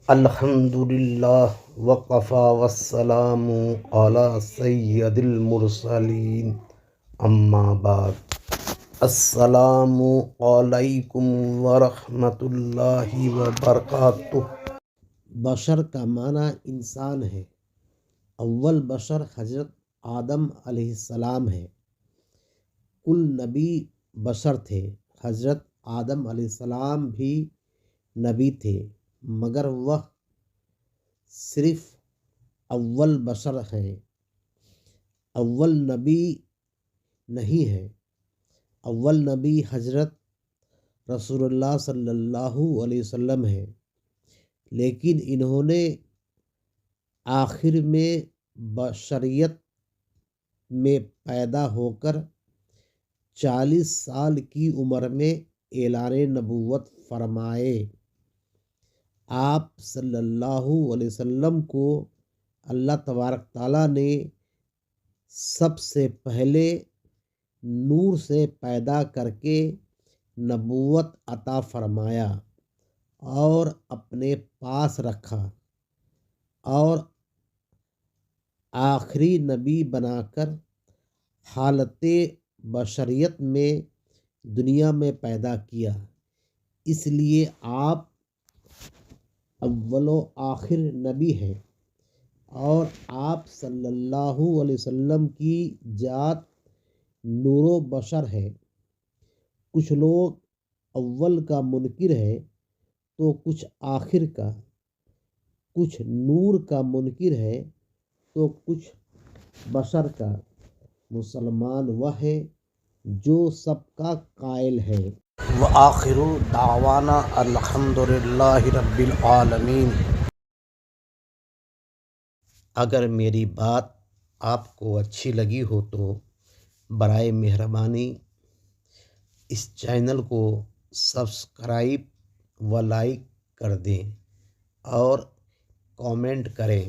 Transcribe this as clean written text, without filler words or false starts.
الحمدللہ وقفا والسلام علی سید المرسلین اما بعد السلام علیکم ورحمۃ اللہ وبرکاتہ۔ بشر کا معنی انسان ہے۔ اول بشر حضرت آدم علیہ السلام ہے۔ کل نبی بشر تھے، حضرت آدم علیہ السلام بھی نبی تھے، مگر وہ صرف اول بشر ہیں، اول نبی نہیں ہے۔ اول نبی حضرت رسول اللہ صلی اللہ علیہ وسلم ہے، لیکن انہوں نے آخر میں بشریت میں پیدا ہو کر 40 سال کی عمر میں اعلان نبوت فرمائے۔ آپ صلی اللہ علیہ وسلم کو اللہ تبارک تعالیٰ نے سب سے پہلے نور سے پیدا کر کے نبوت عطا فرمایا اور اپنے پاس رکھا، اور آخری نبی بنا کر حالت بشریت میں دنیا میں پیدا کیا۔ اس لیے آپ اول و آخر نبی ہیں، اور آپ صلی اللہ علیہ وسلم کی ذات نور و بشر ہے۔ کچھ لوگ اول کا منکر ہے تو کچھ آخر کا، کچھ نور کا منکر ہے تو کچھ بشر کا۔ مسلمان وہ ہے جو سب کا قائل ہے۔ وآخر دعوانا الحمدللہ رب العالمین۔ اگر میری بات آپ کو اچھی لگی ہو تو برائے مہربانی اس چینل کو سبسکرائب و لائک کر دیں اور کامنٹ کریں۔